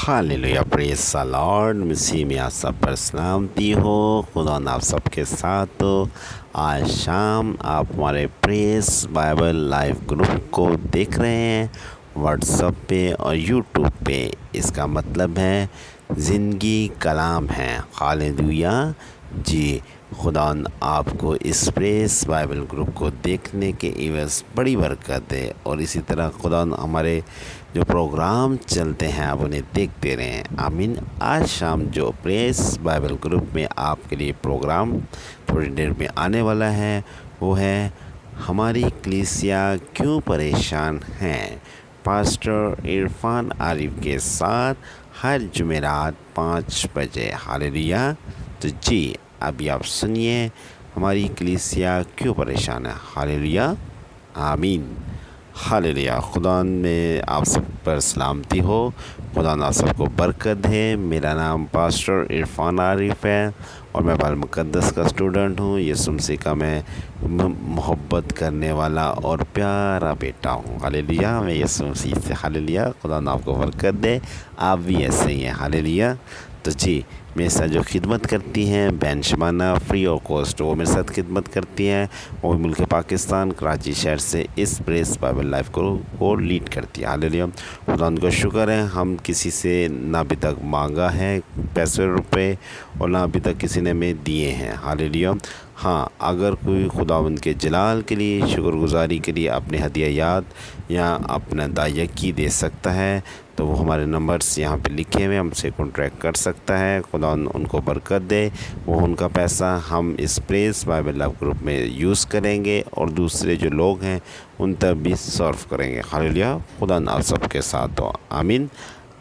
Hallelujah, praise the Lord. मसीह में आप सब पर सलामती हो। खुदा आप सब के साथ हो। आज शाम आप हमारे प्रेस बाइबल लाइव ग्रुप को देख रहे हैं व्हाट्सएप पे और यूट्यूब पे। इसका मतलब है ज़िंदगी कलाम है। हालेलुया जी। खुदा आपको इस प्रेस बाइबल ग्रुप को देखने के एवज़ बड़ी बरकत दे और इसी तरह खुदा हमारे जो प्रोग्राम चलते हैं आप उन्हें देखते रहें। आमीन। आज शाम जो प्रेस बाइबल ग्रुप में आपके लिए प्रोग्राम थोड़ी देर में आने वाला है वो है हमारी कलीसिया क्यों परेशान है, पास्टर इरफान आरिफ के साथ हर जुमेरात 5 बजे। हालेलुया। तो जी अभी आप सुनिए हमारी कलीसिया क्यों परेशान है। हालेलुया। आमीन। हालेलुया। खुदा में आप सब पर सलामती हो। खुदा आप सबको बरकत है। मेरा नाम पास्टर इरफान आरिफ है और मैं बाइबल मुक़द्दस का स्टूडेंट हूँ। यीशु मसीह का मैं मोहब्बत करने वाला और प्यारा बेटा हूँ। हालेलुया। मैं यीशु मसीह से हालेलुया। खुदा आपको बरकत दे। आप भी ऐसे ही हैं। हालेलुया। तो जी मेरे साथ जो खिदमत करती हैं बहन शबाना फ्री ऑफ कॉस्ट, वो मेरे साथ खिदमत करती हैं। वो मुल्क पाकिस्तान कराची शहर से इस प्रेस बाइबल लाइफ को लीड करती है। हालेलुया। खुदा उनको शुक्र है हम किसी से ना अभी तक मांगा है पैसे रुपए और ना अभी तक किसी ने हमें दिए हैं। हालेलुया। हाँ, अगर कोई खुदावंद के जलाल के लिए शुक्रगुजारी के लिए अपने हदियात या अपना दायकी दे सकता है तो वो हमारे नंबर्स यहाँ पे लिखे हुए हमसे कॉन्ट्रैक्ट कर सकता है। खुदा उनको बरकत दे। वो उनका पैसा हम इस प्रेस बाइबल लाइव ग्रुप में यूज़ करेंगे और दूसरे जो लोग हैं उन तक भी सर्व करेंगे। हालेलुया। खुदा आप सबके साथ हो। आमीन।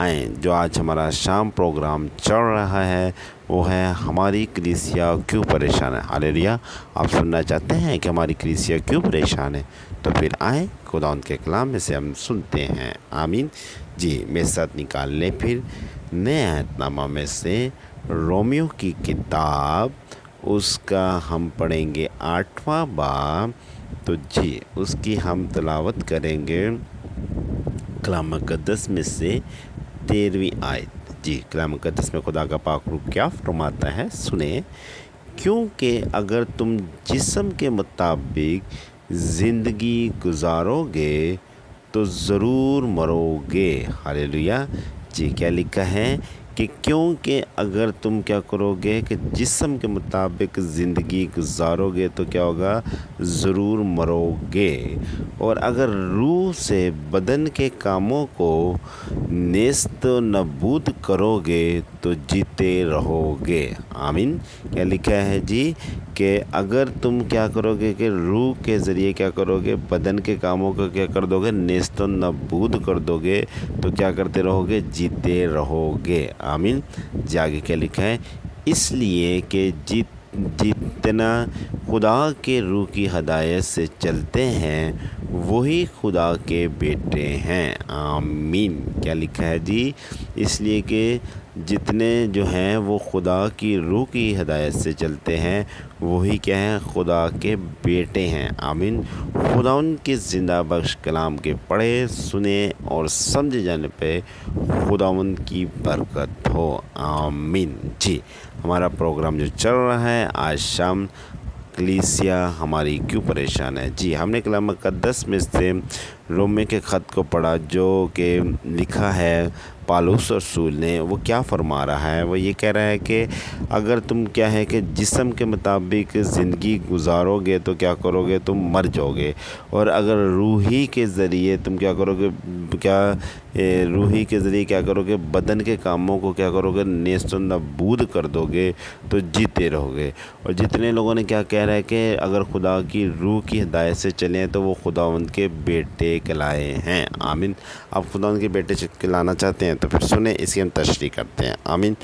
आए जो आज हमारा शाम प्रोग्राम चल रहा है वो है हमारी कलीसिया क्यों परेशान है। हालेलुया। आप सुनना चाहते हैं कि हमारी कलीसिया क्यों परेशान है तो फिर आए खुदा उनके कलाम में से हम सुनते हैं। आमीन जी। मेरे साथ निकाल लें फिर नए अहदनामा में से रोमियो की किताब, उसका हम पढ़ेंगे 8वां बाब। तो जी उसकी हम तिलावत करेंगे कलाम मुक़द्दस में से 13वीं आयत। जी कलाम मुक़द्दस में खुदा का पाक रूह क्या फरमाता है, सुने। क्योंकि अगर तुम जिस्म के मुताबिक ज़िंदगी गुजारोगे तो ज़रूर मरोगे। हालेलुया। जी क्या लिखा है कि क्योंकि अगर तुम क्या करोगे कि जिस्म के मुताबिक ज़िंदगी गुजारोगे तो क्या होगा, ज़रूर मरोगे। और अगर रूह से बदन के कामों को नेस्त नबूद करोगे तो जीते रहोगे। आमीन। क्या लिखा है जी कि अगर तुम क्या करोगे कि रूह के ज़रिए क्या करोगे, बदन के कामों को क्या कर दोगे, नेस्त नबूद कर दोगे तो क्या करते रहोगे, जीते रहोगे। आमीन। जागे क्या लिखा है, इसलिए कि जितना खुदा के रूह की हदायत से चलते हैं वही खुदा के बेटे हैं। आमीन। क्या लिखा है जी, इसलिए कि जितने जो हैं वो खुदा की रूह की हदायत से चलते हैं वही क्या हैं, खुदा के बेटे हैं। आमीन। खुदा उनके ज़िंदा बख्श कलाम के पढ़े सुने और समझे जाने पे खुदावंद की बरकत हो। आमीन जी। हमारा प्रोग्राम जो चल रहा है आज शाम कलीसिया हमारी क्यों परेशान है। जी हमने कलाम मुक़द्दस में से रोमे के ख़त को पढ़ा जो कि लिखा है पालूस रसूल ने। वो क्या फरमा रहा है, वो ये कह रहा है कि अगर तुम क्या है कि जिस्म के मुताबिक ज़िंदगी गुजारोगे तो क्या करोगे, तुम मर जाओगे। और अगर रूही के ज़रिए तुम क्या करोगे, रूही के ज़रिए क्या करोगे, बदन के कामों को क्या करोगे, नेस्त नबूद कर दोगे तो जीते रहोगे। और जितने लोगों ने क्या कह रहा है कि अगर खुदा की रूह की हिदायत से चलें तो वो खुदावंद के बेटे कहलाए हैं। आमीन। आप खुदावंद के बेटे कहलाना चाहते हैं तो फिर सुने, इसकी हम तशरीह करते हैं। आमीन।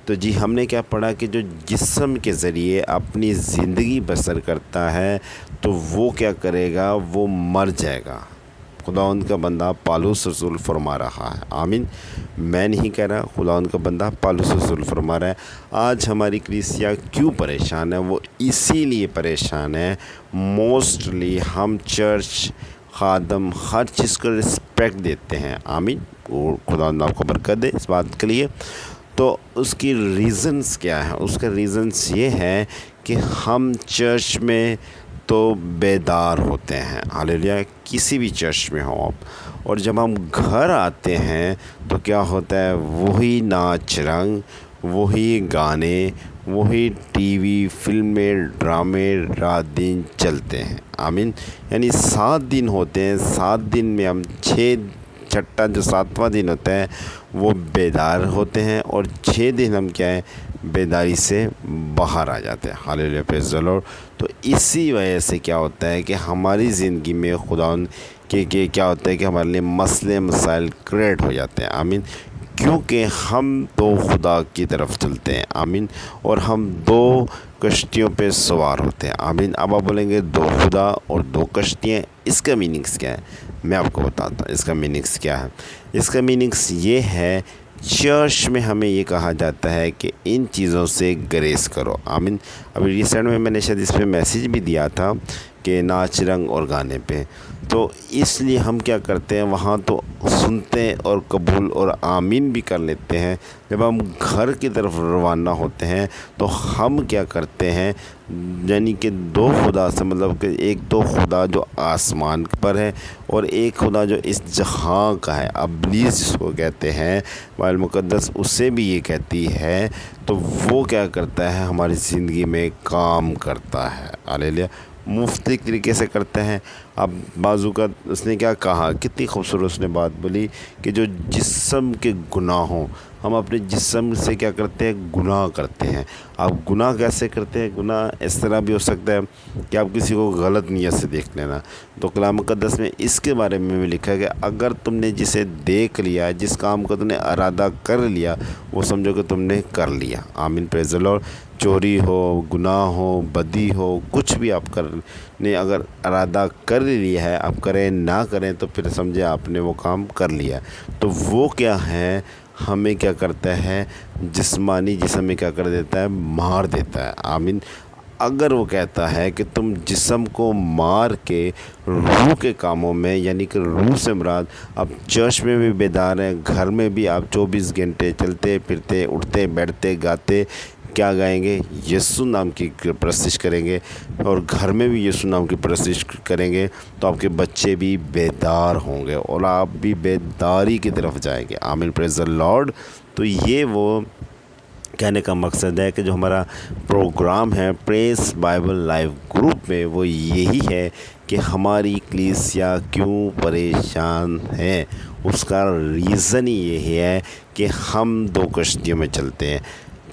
तो जी हमने क्या पढ़ा कि जो जिस्म के ज़रिए अपनी ज़िंदगी बसर करता है तो वो क्या करेगा, वो मर जाएगा। खुदावंद का बंदा पालूस रसूल फरमा रहा है। आमीन। मैं नहीं कह रहा, खुदावंद का बंदा पालूस रसूल फरमा रहा है। आज हमारी कलीसिया क्यों परेशान है, वो इसीलिए परेशान है मोस्टली हम चर्च خادم ہر چیز کو رسپیکٹ دیتے ہیں. آمین. اور خدا آپ کو برکت دے اس بات کے لیے. تو اس کی ریزنز کیا ہے؟ اس کا ریزنز یہ ہے کہ ہم چرچ میں تو بیدار ہوتے ہیں. ہاللیلویا. کسی بھی چرچ میں ہو آپ، اور جب ہم گھر آتے ہیں تو کیا ہوتا ہے؟ وہی ناچ رنگ، وہی گانے، وہی ٹی وی، فلمیں، ڈرامے رات دن چلتے ہیں. آمین. یعنی 7 دن ہوتے ہیں. 7 دن میں ہم چھٹا جو 7واں دن ہوتا ہے وہ بیدار ہوتے ہیں، اور 6 دن ہم کیا ہے؟ بیداری سے باہر آ جاتے ہیں. ہاللیلویا. پریز دی لارڈ. تو اسی وجہ سے کیا ہوتا ہے کہ ہماری زندگی میں خداوند کہ کیا ہوتا ہے کہ ہمارے لیے مسئلے مسائل کریٹ ہو جاتے ہیں. آمین. کیونکہ ہم تو خدا کی طرف چلتے ہیں. آمین. اور ہم 2 کشتیوں پہ سوار ہوتے ہیں. آمین. اب آپ بولیں گے 2 خدا اور 2 کشتیاں، اس کا میننگس کیا ہے؟ میں آپ کو بتاتا ہوں اس کا میننگس کیا ہے. اس کا میننگس یہ ہے، چرچ میں ہمیں یہ کہا جاتا ہے کہ ان چیزوں سے گریز کرو. آمین. ابھی ریسنٹ میں نے شاید اس پہ میسیج بھی دیا تھا کہ ناچ رنگ اور گانے پہ. تو اس لیے ہم کیا کرتے ہیں، وہاں تو سنتے ہیں اور قبول اور آمین بھی کر لیتے ہیں. جب ہم گھر کی طرف روانہ ہوتے ہیں تو ہم کیا کرتے ہیں، یعنی کہ 2 خدا سے مطلب کہ ایک تو خدا جو آسمان پر ہے اور ایک خدا جو اس جہاں کا ہے، ابلیس جس کو کہتے ہیں، بائبل مقدس اسے بھی یہ کہتی ہے. تو وہ کیا کرتا ہے، ہماری زندگی میں کام کرتا ہے. ہاللیلویا. مختلف طریقے سے کرتے ہیں. اب بازو کا اس نے کیا کہا، کتنی خوبصورت اس نے بات بولی کہ جو جسم کے گناہوں، ہم اپنے جسم سے کیا کرتے ہیں؟ گناہ کرتے ہیں. آپ گناہ کیسے کرتے ہیں؟ گناہ اس طرح بھی ہو سکتا ہے کہ آپ کسی کو غلط نیت سے دیکھ لینا. تو کلام مقدس میں اس کے بارے میں بھی لکھا ہے کہ اگر تم نے جسے دیکھ لیا، جس کام کو تم نے ارادہ کر لیا، وہ سمجھو کہ تم نے کر لیا. آمین. پریز دی لارڈ. چوری ہو، گناہ ہو، بدی ہو، کچھ بھی آپ کرنے اگر ارادہ کر لیا ہے، آپ کریں نہ کریں تو پھر سمجھے آپ نے وہ کام کر لیا. تو وہ کیا ہے، ہمیں کیا کرتا ہے؟ جسمانی جسم میں کیا کر دیتا ہے؟ مار دیتا ہے. آمین. اگر وہ کہتا ہے کہ تم جسم کو مار کے روح کے کاموں میں، یعنی کہ روح سے مراد آپ چرچ میں بھی بیدار ہیں، گھر میں بھی آپ 24 گھنٹے چلتے پھرتے، اٹھتے بیٹھتے گاتے، کیا گائیں گے؟ یسوع نام کی پرستش کریں گے، اور گھر میں بھی یسوع نام کی پرستش کریں گے تو آپ کے بچے بھی بیدار ہوں گے اور آپ بھی بیداری کی طرف جائیں گے. آمین. پریز دی لارڈ. تو یہ وہ کہنے کا مقصد ہے کہ جو ہمارا پروگرام ہے پریس بائبل لائف گروپ میں، وہ یہی ہے کہ ہماری کلیسیا کیوں پریشان ہے. اس کا ریزن ہی یہی ہے کہ ہم 2 کشتیوں میں چلتے ہیں.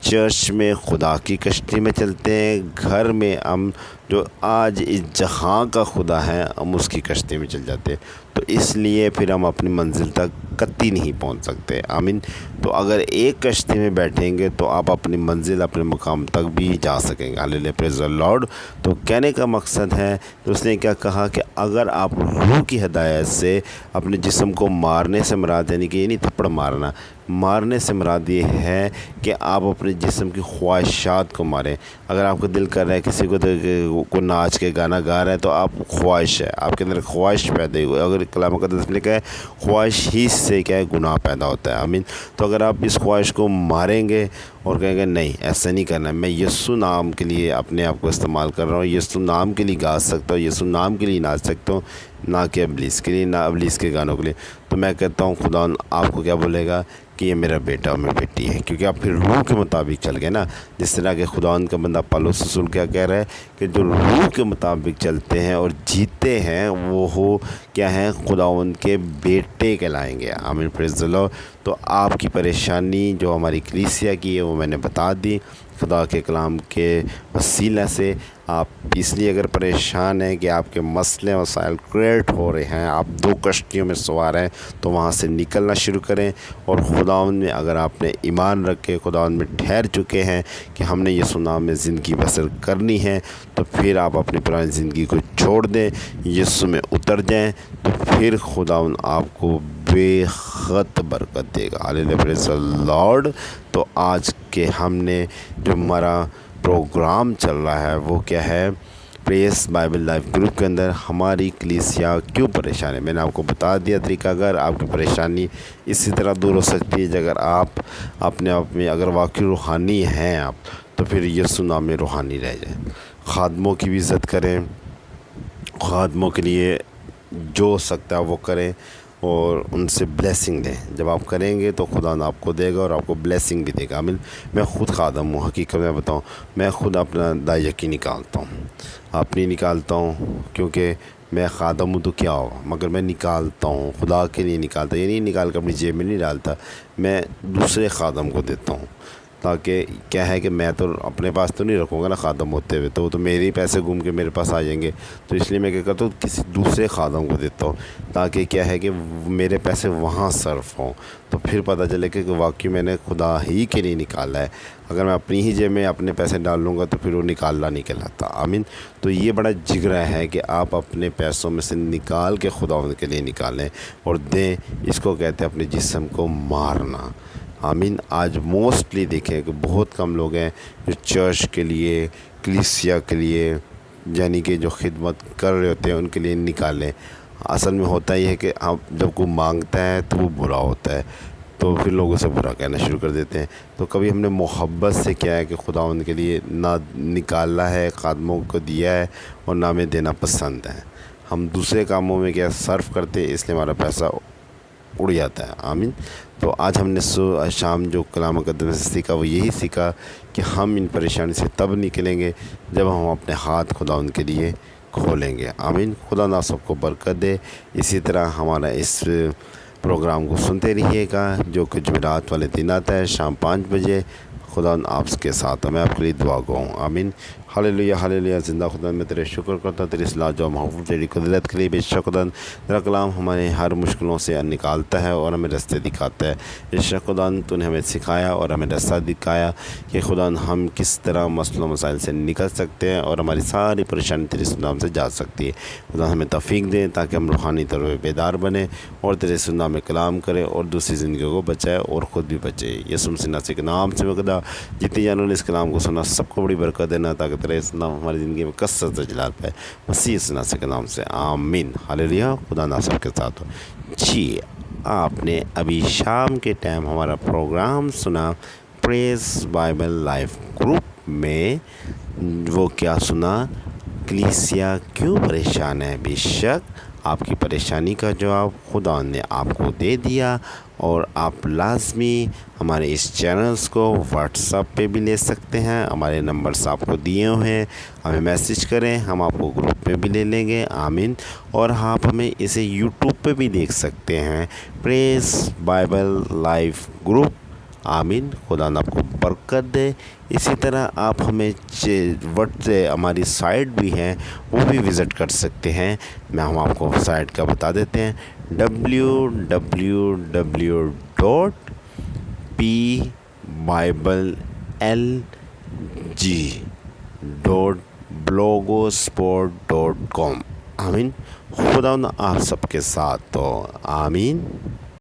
چرچ میں خدا کی کشتی میں چلتے ہیں، گھر میں ہم جو آج اس جہاں کا خدا ہے ہم اس کی کشتی میں چل جاتے ہیں. تو اس لیے پھر ہم اپنی منزل تک کتی نہیں پہنچ سکتے. آمین. تو اگر ایک کشتی میں بیٹھیں گے تو آپ اپنی منزل، اپنے مقام تک بھی جا سکیں گے. ہاللیلویا. پریز دی لارڈ. تو کہنے کا مقصد ہے، تو اس نے کیا کہا کہ اگر آپ روح کی ہدایت سے اپنے جسم کو مارنے سے مراد، یعنی کہ یہ نہیں تھپڑ مارنا، مارنے سے مراد یہ ہے کہ آپ اپنے جسم کی خواہشات کو ماریں. اگر آپ کو دل کر رہا ہے کسی کو ناچ کے گانا گا رہا ہے تو آپ خواہش ہے، آپ کے اندر خواہش پیدا ہوئی. اگر کلام مقدس میں لکھا ہے خواہش ہی سے کیا ہے؟ گناہ پیدا ہوتا ہے. آمین. تو اگر آپ اس خواہش کو ماریں گے اور کہیں گے نہیں ایسا نہیں کرنا، میں یسوع نام کے لیے اپنے آپ کو استعمال کر رہا ہوں، یسوع نام کے لیے گا سکتا ہوں، یسوع نام کے لیے ناچ سکتا ہوں، نہ کہ ابلیس کے لیے، نہ ابلیس کے گانوں کے لیے، تو میں کہتا ہوں خدا آپ کو کیا بولے گا کہ یہ میرا بیٹا اور میری بیٹی ہے. کیونکہ آپ پھر روح کے مطابق چل گئے نا. جس طرح کہ خداوند کا بندہ پالوس رسول کیا کہہ رہا ہے کہ جو روح کے مطابق چلتے ہیں اور جیتے ہیں وہ کیا ہیں؟ خداوند کے بیٹے کہلائیں گے. آمین. پریز دی لارڈ. تو آپ کی پریشانی جو ہماری کلیسیا کی ہے وہ میں نے بتا دی خدا کے کلام کے وسیلہ سے. آپ اس لیے اگر پریشان ہیں کہ آپ کے مسئلے مسائل کریٹ ہو رہے ہیں، آپ 2 کشتیوں میں سوار ہیں، تو وہاں سے نکلنا شروع کریں. اور خداوند میں اگر آپ نے ایمان رکھ کے خداوند میں ٹھہر چکے ہیں کہ ہم نے یسوع نام میں زندگی بسر کرنی ہے، تو پھر آپ اپنی پرانی زندگی کو چھوڑ دیں، یسوع میں اتر جائیں، تو پھر خداوند آپ کو بے حد برکت دے گا. ہاللیلویا. پریز دی لارڈ. تو آج کے ہم نے جو ہمارا پروگرام چل رہا ہے وہ کیا ہے؟ प्रेस बाइबल लाइफ ग्रुप के अंदर हमारी कलीसिया क्यों परेशान है। मैंने आपको बता दिया तरीका। अगर आपकी परेशानी इसी तरह दूर हो सकती है अगर आप अपने आप में अगर वाकई रूहानी हैं आप, तो फिर यीशु नाम में रूहानी रह जाए। खादमों की भी इज़्ज़त करें, खादमों के लिए जो हो सकता है वो करें और उनसे ब्लेसिंग दें। जब आप करेंगे तो खुदा ना आपको देगा और आपको ब्लेसिंग भी देगा। मैं ख़ुद खादम हूँ, हकीकत में बताऊँ, मैं ख़ुद अपना दाई यकी निकालता हूँ, अपनी निकालता हूँ, क्योंकि मैं खादम हूँ तो क्या होगा, मगर मैं निकालता हूँ, खुदा के लिए निकालता। ये नहीं निकाल कर अपनी जेब में नहीं डालता, मैं दूसरे खादम को देता हूँ। ताकि क्या है कि मैं तो अपने पास तो नहीं रखूँगा ना खादम होते हुए, तो वो तो मेरे ही पैसे घूम के मेरे पास आ जाएंगे। तो इसलिए मैं क्या करता हूँ, किसी दूसरे खादम को देता हूँ, ताकि क्या है कि मेरे पैसे वहाँ सर्फ हों। तो फिर पता चले कि वाकई मैंने खुदा ही के लिए निकाला है। अगर मैं अपनी ही जेब में अपने पैसे डाल लूँगा तो फिर वो निकालना नहीं कहलाता। आमीन। तो ये बड़ा जिगरा है कि आप अपने पैसों में से निकाल के खुदा के लिए निकालें और दें। इसको कहते हैं अपने जिस्म को मारना। आमीन। आज मोस्टली देखें कि बहुत कम लोग हैं जो चर्च के लिए, कलीसिया के लिए, यानी कि जो खिदमत कर रहे होते हैं उनके लिए निकालें। असल में होता ही है कि आप जब कोई मांगता है तो वो बुरा होता है, तो फिर लोगों से बुरा कहना शुरू कर देते हैं। तो कभी हमने मोहब्बत से क्या है कि खुदा उनके लिए ना निकाला है, खादमों को दिया है, और ना हमें देना पसंद है। हम दूसरे कामों में क्या सर्व करते हैं, इसलिए हमारा पैसा उड़ जाता है। आमीन। तो आज हमने शाम जो कलाम मुक़द्दस से सीखा वो यही सीखा कि हम इन परेशानी से तब निकलेंगे जब हम अपने हाथ खुदा उनके लिए खोलेंगे। आमीन। खुदा ना सबको बरकत दे। इसी तरह हमारा इस प्रोग्राम को सुनते रहिएगा जो कि जुमेरात वाले दिन आता है शाम 5 बजे। खुदा आपके साथ, मैं आपके लिए दुआ गो। आमीन। Hallelujah hallelujah. ज़िंदा खुदा मैं तेरे शुक्र करता, तेरी सलाह जो महफूज तेरी कुदरत के लिए बेशक खुदा तेरा कलाम हमारे हर मुश्किलों से निकालता है और हमें रास्ते दिखाता है। बेशक खुदा तूने हमें सिखाया और हमें रास्ता दिखाया कि खुदा हम किस तरह मसलों मसाइल से निकल सकते हैं और हमारी सारी परेशानी तेरे सुनाम से जा सकती है। खुदा हमें तौफीक दें ताकि हम रूहानी तौर पर बेदार बने और तेरे सुनाम में कलाम करें और दूसरी ज़िंदगी को बचाए और ख़ुद भी बचे। यीशु मसीह नासरी के नाम से खुदा जितनी जानों ने इस कलाम को सुना सबको बड़ी बरकत देना, ताकि तेरा इस नाम हमारी ज़िंदगी में कसरत से जलाल पाए। मसीह इस नासरी के नाम से आमीन। हालेलुया। खुदा ना सबके साथ हो। जी, आपने अभी शाम के टाइम हमारा प्रोग्राम सुना प्रेस बाइबल लाइफ ग्रुप में। वो क्या सुना, कलीसिया क्यों परेशान है। बेशक आपकी परेशानी का जवाब खुदा ने आपको दे दिया और आप लाजमी हमारे इस चैनल्स को व्हाट्सएप पे भी ले सकते हैं। हमारे नंबर्स आपको दिए हुए हैं, हमें मैसेज करें, हम आपको ग्रुप पे भी ले लेंगे। आमीन। और आप हमें इसे यूट्यूब पे भी देख सकते हैं, प्रेस बाइबल लाइफ ग्रुप। आमीन। खुदा न आपको बरकत दे। इसी तरह आप हमें हमारी साइट भी है वो भी विज़िट कर सकते हैं। हम आपको साइट का बता देते हैं, www.pbiblelg.blogspot.com। आमीन। खुदा आप सबके साथ तो आमीन।